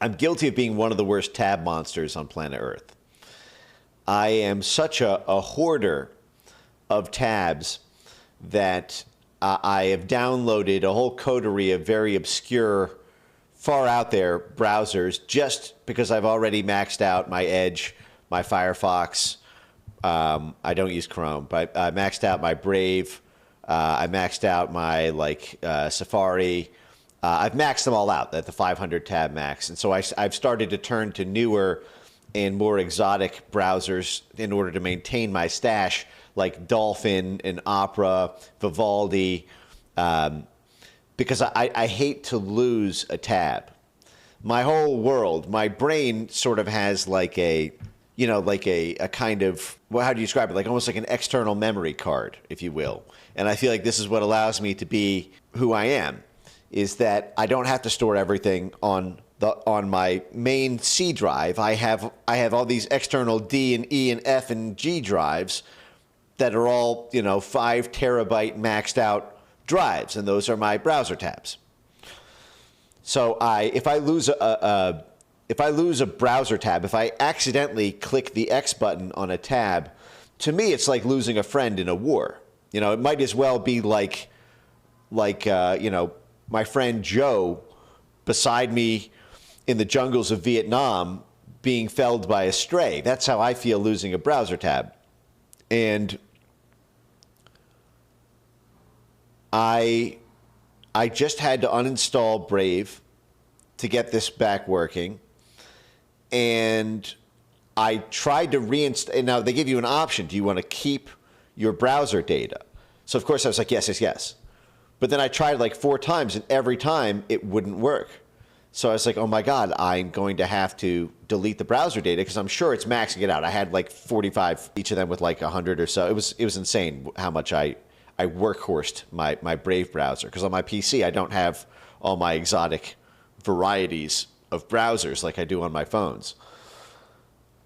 I'm guilty of being one of the worst tab monsters on planet Earth. I am such a hoarder of tabs that I have downloaded a whole coterie of very obscure, far out there browsers just because I've already maxed out my Edge, my Firefox. I don't use Chrome, but I maxed out my Brave. I maxed out my Safari. I've maxed them all out at the 500 tab max. And so I've started to turn to newer and more exotic browsers in order to maintain my stash, like Dolphin and Opera, Vivaldi, because I hate to lose a tab. My whole world, my brain sort of has like a kind of, well, how do you describe it? Like almost like an external memory card, if you will. And I feel like this is what allows me to be who I am, is that I don't have to store everything on my main C drive. I have all these external D and E and F and G drives that are all 5 terabyte maxed out drives, and those are my browser tabs. So if I lose a browser tab, if I accidentally click the X button on a tab, to me it's like losing a friend in a war. It might as well be like my friend Joe beside me in the jungles of Vietnam being felled by a stray. That's how I feel losing a browser tab. And I just had to uninstall Brave to get this back working. And I tried to reinstall. And now they give you an option. Do you want to keep your browser data? So, of course, I was like, yes. But then I tried like 4 times, and every time it wouldn't work. So I was like, oh my God, I'm going to have to delete the browser data because I'm sure it's maxing it out. I had like 45, each of them with like 100 or so. It was insane how much I workhorsed my Brave browser, because on my PC I don't have all my exotic varieties of browsers like I do on my phones.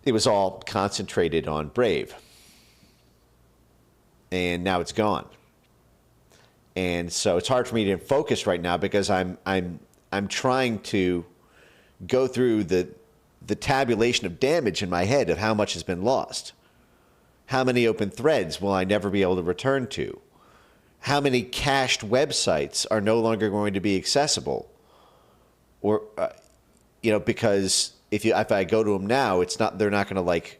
It was all concentrated on Brave. And now it's gone. And so it's hard for me to focus right now because I'm trying to go through the tabulation of damage in my head of how much has been lost. How many open threads will I never be able to return to? How many cached websites are no longer going to be accessible? Or because if I go to them now, they're not going to like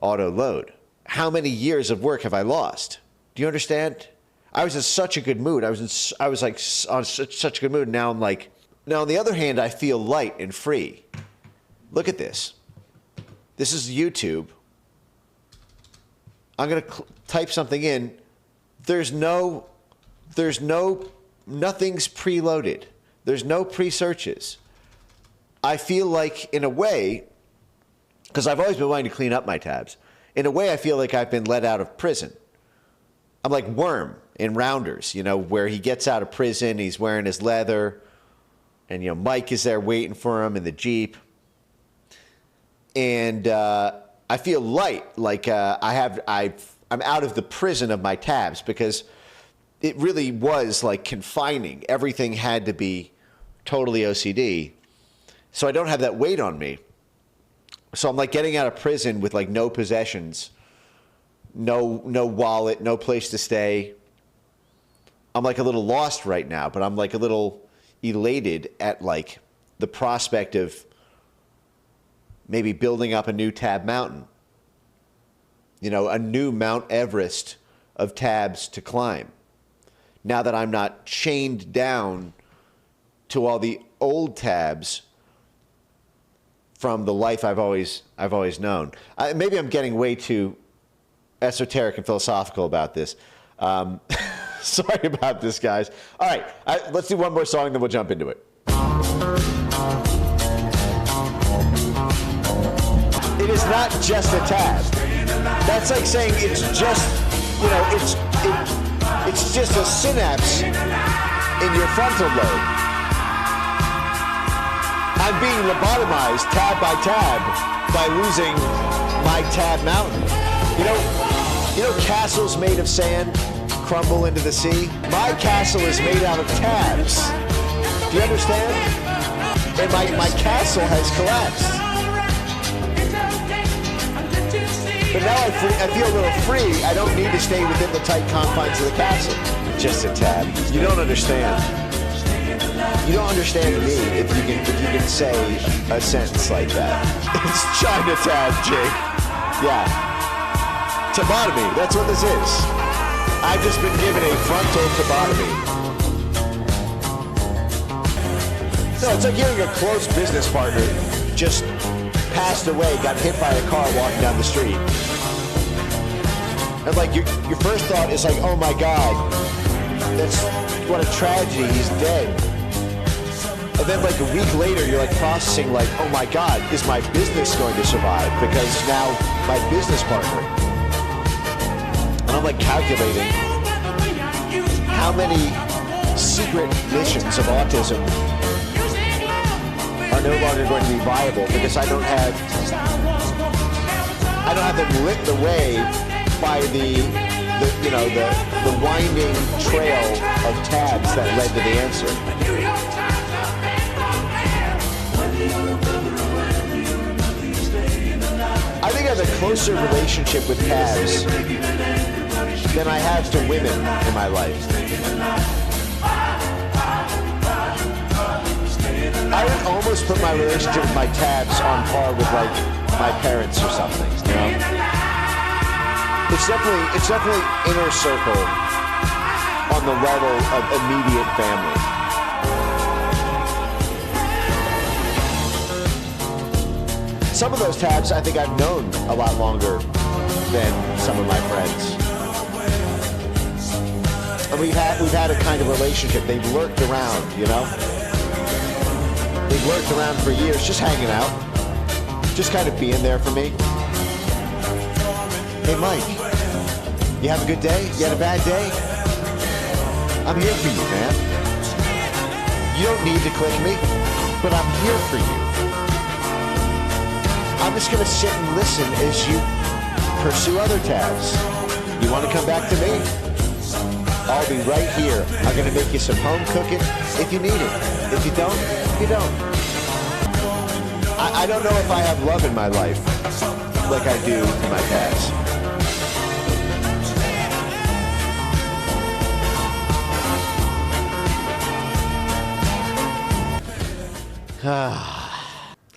auto load. How many years of work have I lost? Do you understand? I was in such a good mood. I was like on such a good mood. Now I'm like, now on the other hand, I feel light and free. Look at this. This is YouTube. I'm going to type something in. Nothing's preloaded. There's no pre-searches. I feel like, in a way, because I've always been wanting to clean up my tabs, in a way I feel like I've been let out of prison. I'm like Worm in Rounders, where he gets out of prison, he's wearing his leather, and Mike is there waiting for him in the Jeep. And I feel light, like I'm out of the prison of my tabs, because it really was like confining. Everything had to be totally OCD. So I don't have that weight on me. So I'm like getting out of prison with like no possessions, no wallet, no place to stay. I'm like a little lost right now, but I'm like a little elated at like the prospect of maybe building up a new tab mountain. A new Mount Everest of tabs to climb. Now that I'm not chained down to all the old tabs from the life I've always known. Maybe I'm getting way too esoteric and philosophical about this. Sorry about this, guys. All right, let's do one more song, then we'll jump into it. It is not just a tab. That's like saying it's just, it's just a synapse in your frontal lobe. I'm being lobotomized tab by tab by losing my tab mountain. Castles made of sand crumble into the sea. My castle is made out of tabs. Do you understand? And my castle has collapsed. But now I feel a little free. I don't need to stay within the tight confines of the castle. Just a tab. You don't understand. You don't understand me if you can say a sentence like that. It's China tab, Jake. Yeah. Tabotomy. That's what this is. I've just been given a frontal tabotomy. No, it's like hearing a close business partner just passed away, got hit by a car walking down the street. And like your first thought is like, oh my God, that's what a tragedy, he's dead. And then like a week later, you're like processing like, oh my God, is my business going to survive? Because now my business partner. And I'm like calculating how many secret missions of autism are no longer going to be viable because I don't have them lit the way by the winding trail of tabs that led to the answer. I think I have a closer relationship with tabs than I have to women in my life. I would almost put my relationship with my tabs on par with like my parents or something, you know? It's definitely inner circle on the level of immediate family. Some of those tabs I think I've known a lot longer than some of my friends. And we've had a kind of relationship. They've lurked around, you know? They've lurked around for years, just hanging out, just kind of being there for me. Hey, Mike, you have a good day? You had a bad day? I'm here for you, man. You don't need to click me, but I'm here for you. I'm just going to sit and listen as you pursue other tabs. You want to come back to me? I'll be right here. I'm going to make you some home cooking if you need it. If you don't, you don't. I don't know if I have love in my life like I do in my tabs.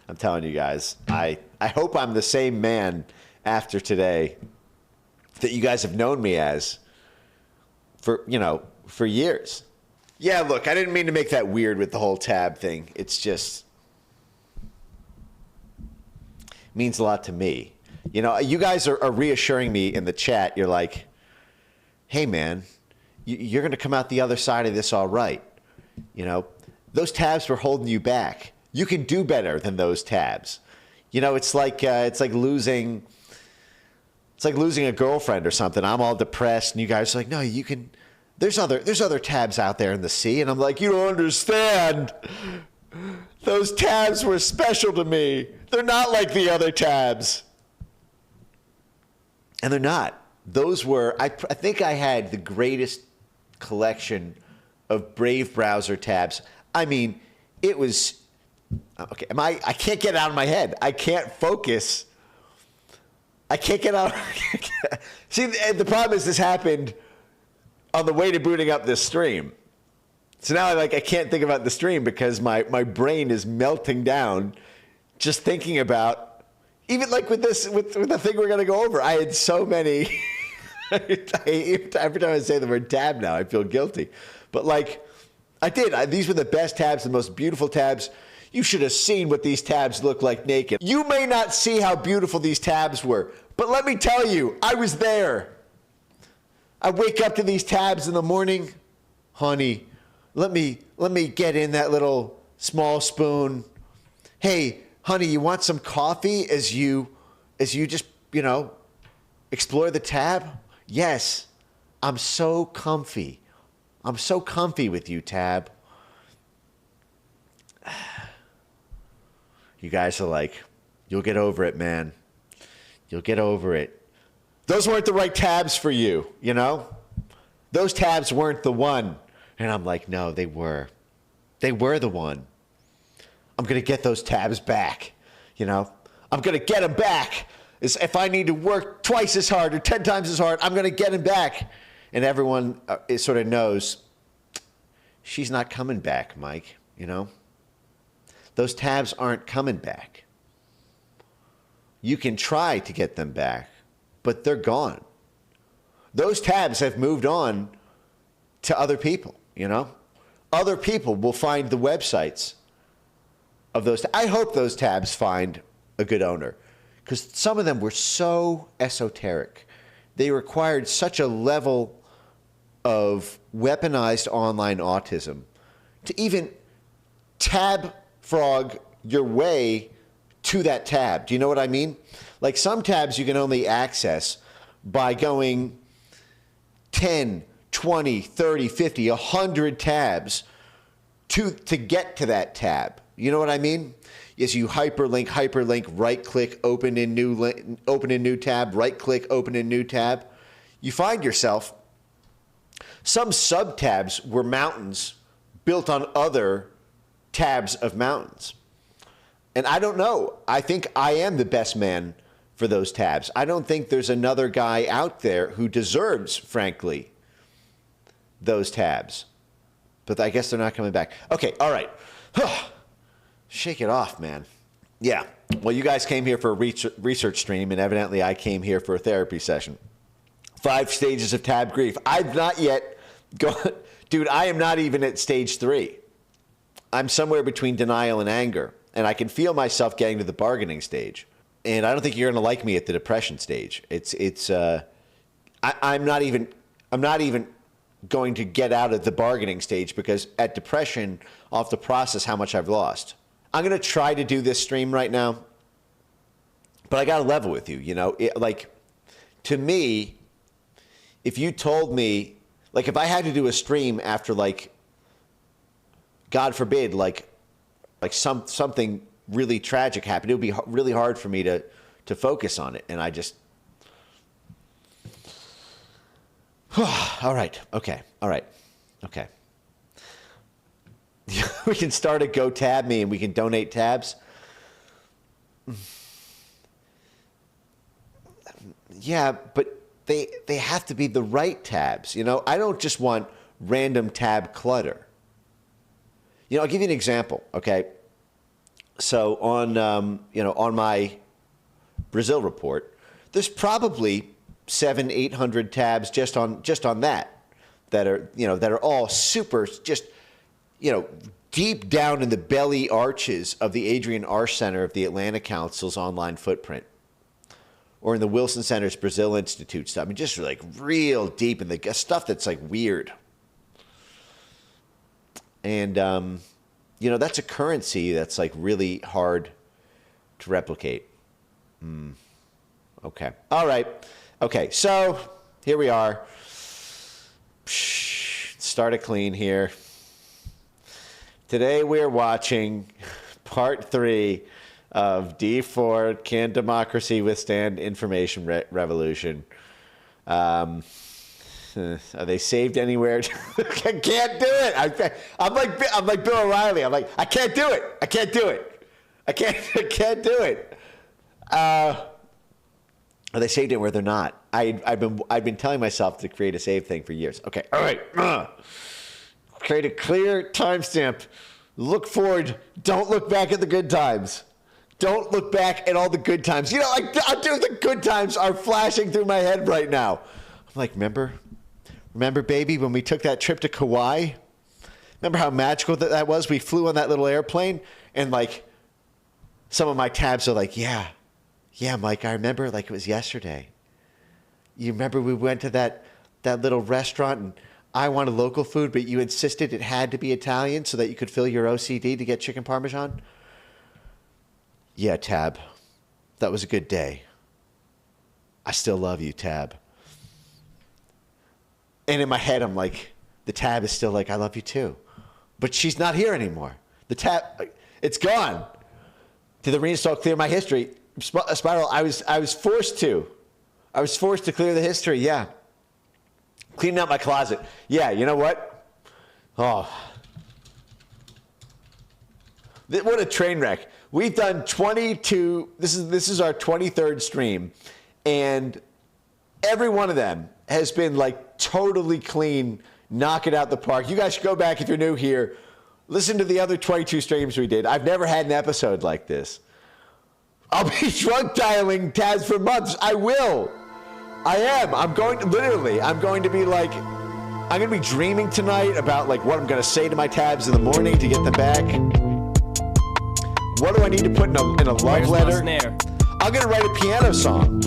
I'm telling you guys, I hope I'm the same man after today that you guys have known me as for years. Yeah, look, I didn't mean to make that weird with the whole tab thing. It's just means a lot to me. You know, you guys are reassuring me in the chat. You're like, hey, man, you're going to come out the other side of this all right. You know, those tabs were holding you back. You can do better than those tabs. You know, it's like losing a girlfriend or something. I'm all depressed, and you guys are like, no, you can. There's other tabs out there in the sea, and I'm like, you don't understand. Those tabs were special to me. They're not like the other tabs, and they're not. Those were. I think I had the greatest collection of Brave browser tabs. I mean, it was. Okay, I can't get it out of my head. I can't focus. I can't get out. See, the problem is this happened on the way to booting up this stream. So now I can't think about the stream because my brain is melting down just thinking about, even like with the thing we're going to go over. I had so many. Every time I say the word tab now, I feel guilty. But like I did. These were the best tabs, the most beautiful tabs. You should have seen what these tabs look like naked. You may not see how beautiful these tabs were, but let me tell you, I was there. I wake up to these tabs in the morning. Honey, let me get in that little small spoon. Hey, honey, you want some coffee as you just, explore the tab? Yes, I'm so comfy. I'm so comfy with you, tab. You guys are like, you'll get over it, man. You'll get over it. Those weren't the right tabs for you, you know? Those tabs weren't the one. And I'm like, no, they were. They were the one. I'm going to get those tabs back. You know, I'm going to get them back. If I need to work twice as hard or 10 times as hard, I'm going to get them back. And everyone sort of knows she's not coming back, Mike, you know. Those tabs aren't coming back. You can try to get them back, but they're gone. Those tabs have moved on to other people, you know. Other people will find the websites of those. I hope those tabs find a good owner, because some of them were so esoteric. They required such a level of weaponized online autism to even tab frog your way to that tab. Do you know what I mean? Like some tabs you can only access by going 10, 20, 30, 50, 100 tabs to get to that tab. You know what I mean? Is you hyperlink, right click, open in new tab, right click, open in new tab. You find yourself, some sub tabs were mountains built on other tabs of mountains. And I don't know. I think I am the best man for those tabs. I don't think there's another guy out there who deserves, frankly, those tabs. But I guess they're not coming back. Okay, all right. Shake it off, man. Yeah. Well, you guys came here for a research stream, and evidently I came here for a therapy session. 5 stages of tab grief. I've not yet gone. Dude, I am not even at stage 3. I'm somewhere between denial and anger, and I can feel myself getting to the bargaining stage. And I don't think you're going to like me at the depression stage. I'm not even going to get out of the bargaining stage, because at depression, I'll have to process how much I've lost. I'm going to try to do this stream right now, but I got to level with you, you know? To me, if you told me, like, if I had to do a stream after, like, God forbid, something really tragic happened, it would be really hard for me to focus on it. And I just, all right, okay, all right, okay. We can start a Go Tab Me, and we can donate tabs. Yeah, but they have to be the right tabs. You know, I don't just want random tab clutter. You know, I'll give you an example. Okay, so on on my Brazil report, there's probably 700-800 tabs just on that are all super, just, you know, deep down in the belly arches of the Adrian Arch Center of the Atlanta Council's online footprint, or in the Wilson Center's Brazil Institute stuff. I mean, just like real deep in the stuff that's like weird. And, that's a currency that's like really hard to replicate. Okay. All right. Okay. So here we are. Start it clean here. Today we're watching part 3 of D4, Can Democracy Withstand Information Revolution? Are they saved anywhere? I can't do it. I'm like Bill O'Reilly. I'm like, I can't do it. I can't do it. I can't do it. Are they saved anywhere? They're not. I've been telling myself to create a save thing for years. Okay. All right. Create a clear timestamp. Look forward. Don't look back at the good times. Don't look back at all the good times. You know, the good times are flashing through my head right now. I'm like, remember, baby, when we took that trip to Kauai? Remember how magical that was? We flew on that little airplane, and like, some of my tabs are like, yeah, Mike, I remember like it was yesterday. You remember we went to that little restaurant, and I wanted local food, but you insisted it had to be Italian so that you could fill your OCD to get chicken parmesan? Yeah, Tab. That was a good day. I still love you, Tab. And in my head, I'm like, the Tab is still like, I love you too. But she's not here anymore. The Tab, it's gone. Did the reinstall clear my history? Spiral, I was forced to. I was forced to clear the history, yeah. Cleaning out my closet. Yeah, you know what? Oh. What a train wreck. We've done 22. This is our 23rd stream, and every one of them has been like totally clean, knock it out the park. You guys should go back if you're new here. Listen to the other 22 streams we did. I've never had an episode like this. I'll be drunk dialing tabs for months. I will. I am. I'm going to be like, I'm going to be dreaming tonight about like what I'm going to say to my tabs in the morning to get them back. What do I need to put in a love letter? I'm going to write a piano song.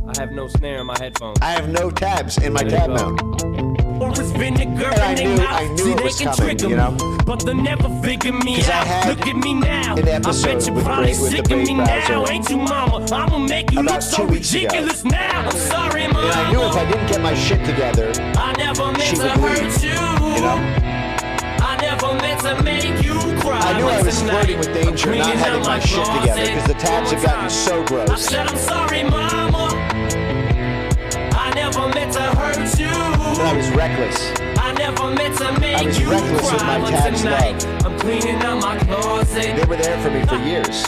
I have no snare in my headphones. I have no tabs in my tab mount. And I knew it was coming, you know? But they'll never figure me out. Look at me now. An episode I bet you with probably the sick of me Brave now. browser Ain't you, mama? I'ma make you about look so 2 weeks ago. ridiculous now. I'm sorry, mama. And I knew if I didn't get my shit together, I never meant she to would leave, hurt you. you know? I never meant to make you cry. I knew I was flirting with danger not having my shit together because the tabs have gotten so I gross. said I'm sorry, mama. I never meant to hurt you. But I was reckless. I never meant to make you reckless with cry, my but tabs tonight love. I'm cleaning out my closet. They were there for me for years.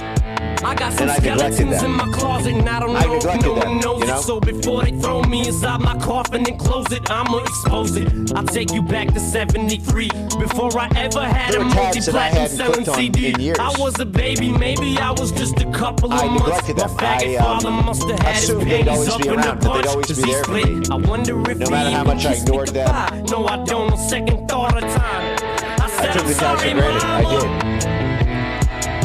I got some And I neglected skeletons them. in my closet, and I don't I know if neglected no one them, knows you know? it. So before they throw me inside my coffin and close it, I'ma expose it. I'll take you back to 73. Before I ever had There a were tabs that I multi-platinum hadn't selling clicked on CD. in years. I was a baby, maybe I was just a couple of I months. neglected My them. faggot I, father must have had his assumed they'd panties always up be in the around, that they'd bunch. always be 'Cause he there for split. me. I wonder if No matter he how even much I kissed me ignored them. goodbye. No, I don't. On second thought of time. I said took I'm the tabs sorry, for granted. I mama. did.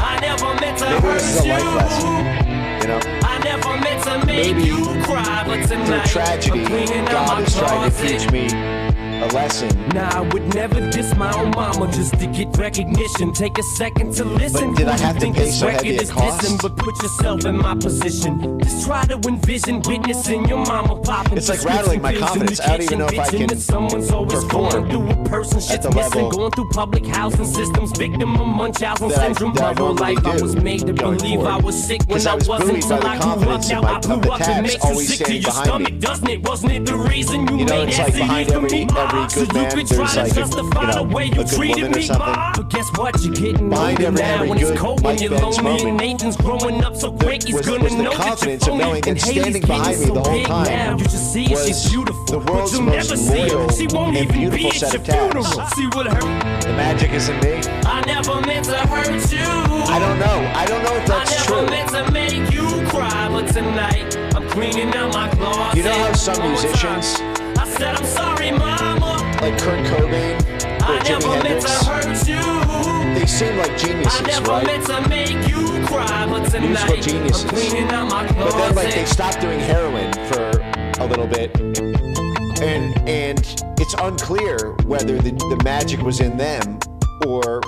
I never meant to Maybe this is hurt a life you. lesson, you know? I never meant to make Maybe you cry, but Through tonight tragedy, I'm cleaning out God my is trying to closet. teach me a lesson. Nah, I would never diss my own mama just to get recognition. Take a second to listen. But did I Who have you to think pay this so record heavy a is cost? dissing, but put yourself in my position. Just try to envision witnessing your mama popping. It's like rattling my confidence. I don't even know if I can Someone's always perform going through a person at shit's the missing, level going through public housing systems, victim of Munchausen that I- syndrome. that I My whole normally life I do was made to going believe I forward. was sick when 'Cause I I was wasn't buoyed by till the I grew up. confidence Now of I grew the up. It tabs makes you always sick to standing your behind me. stomach, doesn't it? Wasn't it the reason you You know, made it's that like CD behind for every me, Ma? good So you man, could there's try like to a, justify the way a you good treated woman or me, something. Ma. But guess what? You're getting Behind older every now, and it's good cold when Mike you're Benz lonely, and moment, Nathan's growing up so quick, he's was gonna the know that you're confidence of phony. knowing that And standing Haley's behind getting me so the whole big time now, you should see it, was she's beautiful, the but world's you'll most never see her. loyal She won't and even be beautiful at set your of tabs. funeral. See what her? The magic is in me. I never meant to hurt you. I don't know. I don't know if that's I true. never meant to make you cry, but tonight I'm cleaning out my closet. You know how some One more musicians, time. I said I'm sorry, mama. like Kurt Cobain or I Jimi never meant Hendrix, to hurt you. they seem like I geniuses, never right? meant to make you cry, but tonight Musical geniuses. I'm cleaning out my closet. But then, like, they stopped doing heroin for a little bit, and it's unclear whether the magic was in them or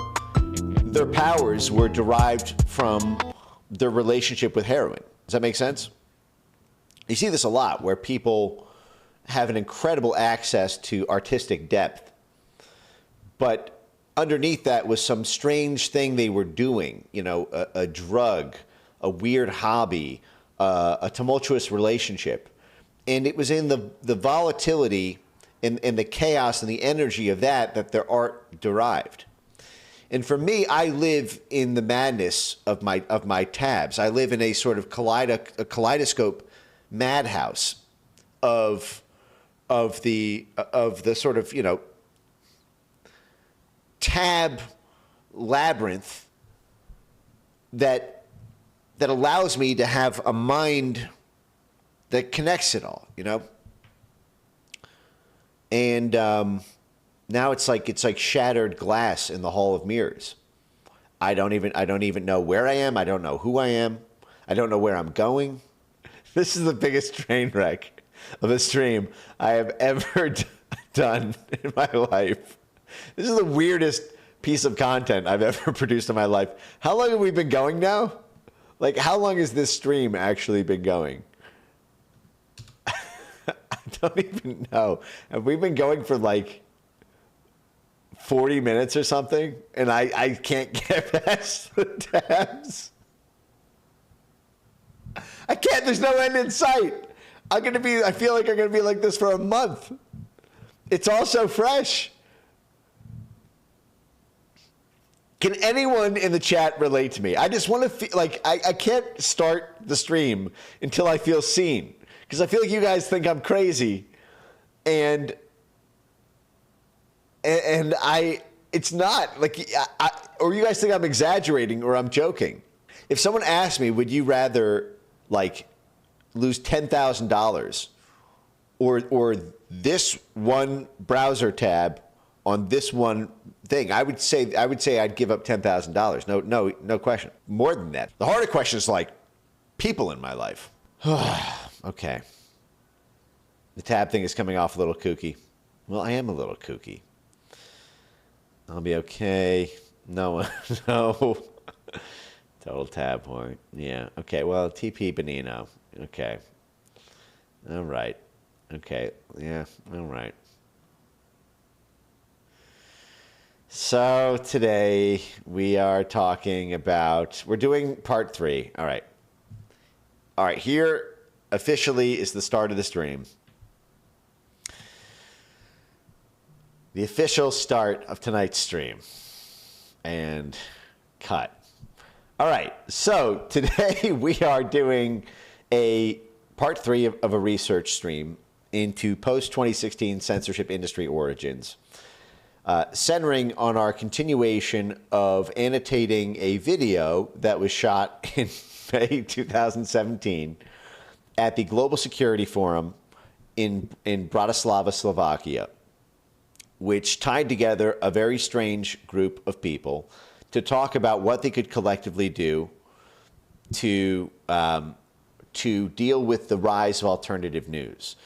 their powers were derived from their relationship with heroin. Does that make sense? You see this a lot, where people have an incredible access to artistic depth, but underneath that was some strange thing they were doing, you know, a drug, a weird hobby, a tumultuous relationship. And it was in the volatility and the chaos and the energy of that their art derived. And for me, I live in the madness of my tabs. I live in a sort of kaleidoscope madhouse of the sort of, you know, tab labyrinth that allows me to have a mind that connects it all, you know. And now it's like shattered glass in the hall of mirrors. I don't even know where I am. I don't know who I am. I don't know where I'm going. This is the biggest train wreck of a stream I have ever done in my life. This is the weirdest piece of content I've ever produced in my life. How long have we been going now? Like, how long has this stream actually been going? I don't even know. Have we been going for like 40 minutes or something? And I can't get past the tabs. I can't. There's no end in sight. I feel like I'm going to be like this for a month. It's all so fresh. Can anyone in the chat relate to me? I just want to feel like I can't start the stream until I feel seen, because I feel like you guys think I'm crazy, and it's not like, or you guys think I'm exaggerating or I'm joking. If someone asked me, would you rather like lose $10,000 or this one browser tab on this one thing, I would say I'd give up $10,000. No question. More than that. The harder question is like people in my life. Okay. The tab thing is coming off a little kooky. Well, I am a little kooky. I'll be okay. No. Total tab point. Yeah. Okay. Well, TP Benino. Okay. All right. Okay. Yeah. All right. So today we are talking about, we're doing part 3. All right. All right. Here officially is the start of the stream. The official start of tonight's stream. And cut. All right. So today we are doing a part 3 of a research stream into post-2016 censorship industry origins, centering on our continuation of annotating a video that was shot in May 2017 at the Global Security Forum in Bratislava, Slovakia, which tied together a very strange group of people to talk about what they could collectively do to deal with the rise of alternative news.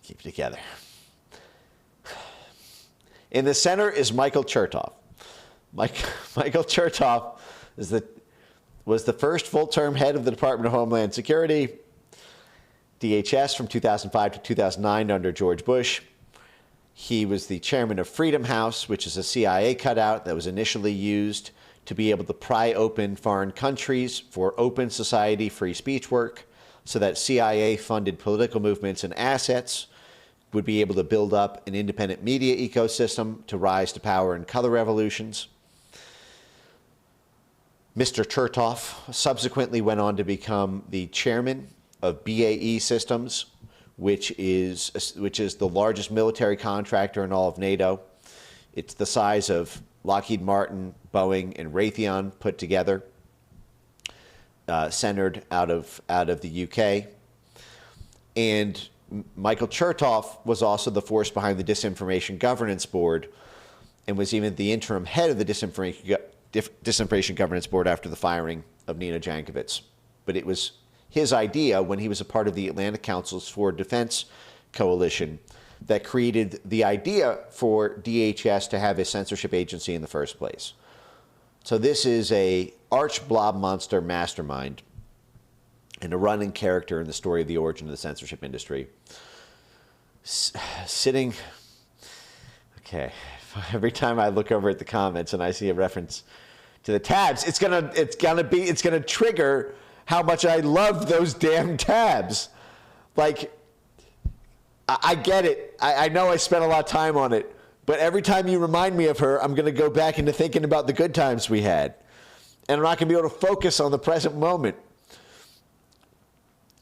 Keep it together. In the center is Michael Chertoff. Michael Chertoff was the first full-term head of the Department of Homeland Security, DHS, from 2005 to 2009 under George Bush. He was the chairman of Freedom House, which is a CIA cutout that was initially used to be able to pry open foreign countries for open society free speech work so that CIA-funded political movements and assets would be able to build up an independent media ecosystem to rise to power in color revolutions. Mr. Chertoff subsequently went on to become the chairman of BAE Systems, which is the largest military contractor in all of NATO. It's the size of Lockheed Martin, Boeing, and Raytheon put together, centered out of the UK. And Michael Chertoff was also the force behind the Disinformation Governance Board and was even the interim head of the Disinformation Governance Board after the firing of Nina Jankowicz. But it was his idea when he was a part of the Atlantic Council's Forward Defense Coalition that created the idea for DHS to have a censorship agency in the first place. So this is a arch blob monster mastermind and a running character in the story of the origin of the censorship industry. Sitting, okay, every time I look over at the comments and I see a reference to the tabs, it's gonna trigger how much I love those damn tabs. Like, I get it. I know I spent a lot of time on it, but every time you remind me of her, I'm going to go back into thinking about the good times we had. And I'm not going to be able to focus on the present moment.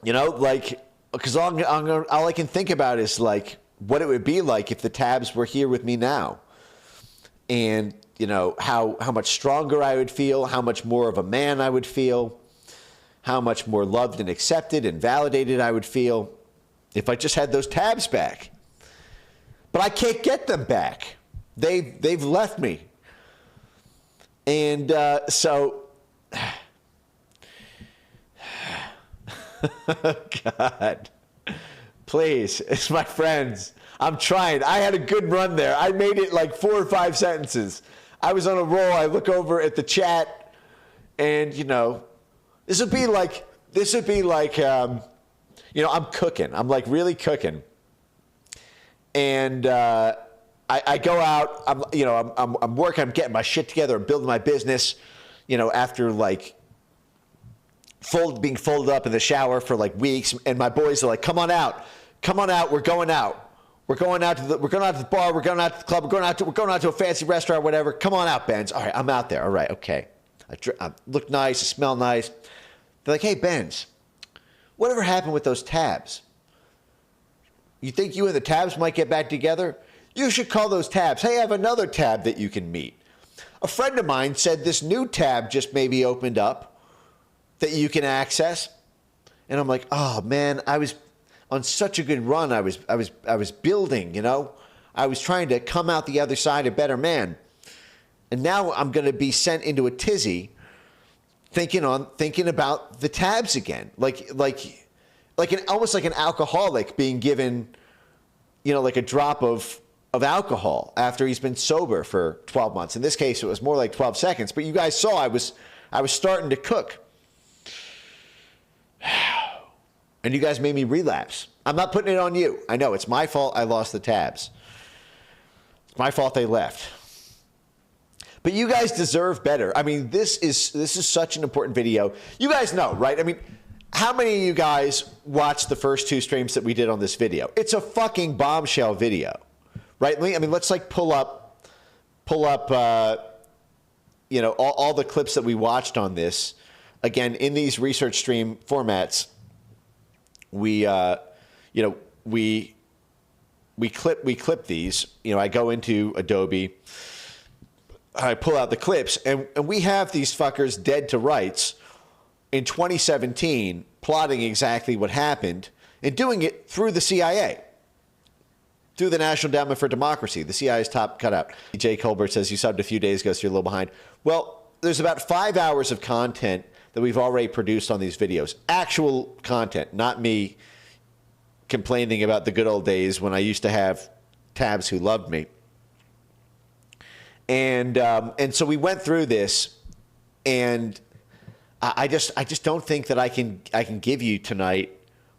You know, like, because all I can think about is, like, what it would be like if the tabs were here with me now. And, you know, how much stronger I would feel, how much more of a man I would feel, how much more loved and accepted and validated I would feel if I just had those tabs back. But I can't get them back. They've left me. And so, God, please, it's my friends. I'm trying. I had a good run there. I made it like 4 or 5 sentences. I was on a roll. I look over at the chat, and, you know, this would be like, you know, I'm cooking. I'm like really cooking. And I go out, I'm working, I'm getting my shit together, I'm building my business, you know, after like being folded up in the shower for like weeks. And my boys are like, come on out, we're going out. We're going out to the bar. We're going out to the club. We're going out to a fancy restaurant, whatever. Come on out, Benz. All right, I'm out there. All right, okay. I look nice. I smell nice. They're like, hey, Benz, whatever happened with those tabs? You think you and the tabs might get back together? You should call those tabs. Hey, I have another tab that you can meet. A friend of mine said this new tab just maybe opened up that you can access. And I'm like, oh man, I was on such a good run. I was building, you know. I was trying to come out the other side a better man. And now I'm going to be sent into a tizzy thinking about the tabs again. Almost like an alcoholic being given, you know, like a drop of alcohol after he's been sober for 12 months. In this case, it was more like 12 seconds. But you guys saw I was starting to cook. And you guys made me relapse. I'm not putting it on you. I know, it's my fault I lost the tabs. It's my fault they left. But you guys deserve better. I mean, this is such an important video. You guys know, right? I mean, how many of you guys watched the first 2 streams that we did on this video? It's a fucking bombshell video, right? I mean, let's like pull up, you know, all the clips that we watched on this. Again, in these research stream formats, we clip these. You know, I go into Adobe, I pull out the clips, and we have these fuckers dead to rights in 2017 plotting exactly what happened and doing it through the CIA, through the National Endowment for Democracy, the CIA's top cutout. Jay Colbert says, you subbed a few days ago, so you're a little behind. Well, there's about 5 hours of content that we've already produced on these videos. Actual content, not me complaining about the good old days when I used to have tabs who loved me. And so we went through this, and I just don't think that I can give you tonight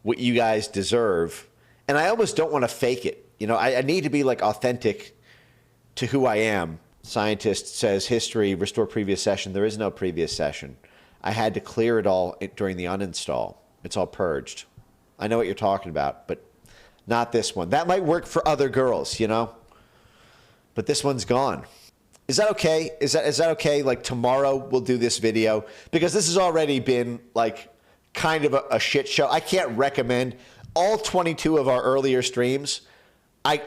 what you guys deserve. And I almost don't want to fake it. You know, I need to be like authentic to who I am. Scientist says history, restore previous session. There is no previous session. I had to clear it all during the uninstall. It's all purged. I know what you're talking about, but not this one. That might work for other girls, you know, but this one's gone. Is that okay? Is that okay? Like tomorrow we'll do this video, because this has already been like kind of a shit show. I can't recommend all 22 of our earlier streams. I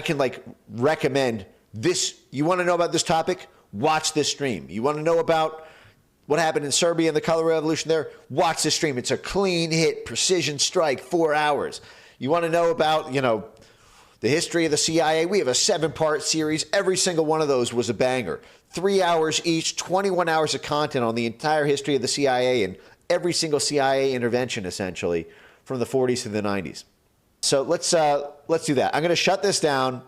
can like recommend this. You want to know about this topic? Watch this stream. You want to know about what happened in Serbia and the color revolution there? Watch this stream. It's a clean hit, precision strike, 4 hours. You want to know about, you know, the history of the CIA? We have a 7-part series. Every single one of those was a banger. 3 hours each, 21 hours of content on the entire history of the CIA and every single CIA intervention, essentially, from the 40s to the 90s. So let's do that. I'm going to shut this down.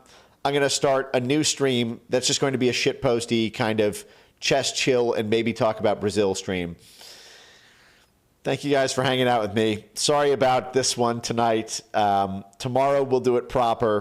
I'm going to start a new stream that's just going to be a shitposty kind of chest chill and maybe talk about Brazil stream. Thank you guys for hanging out with me. Sorry about this one tonight. Tomorrow we'll do it proper.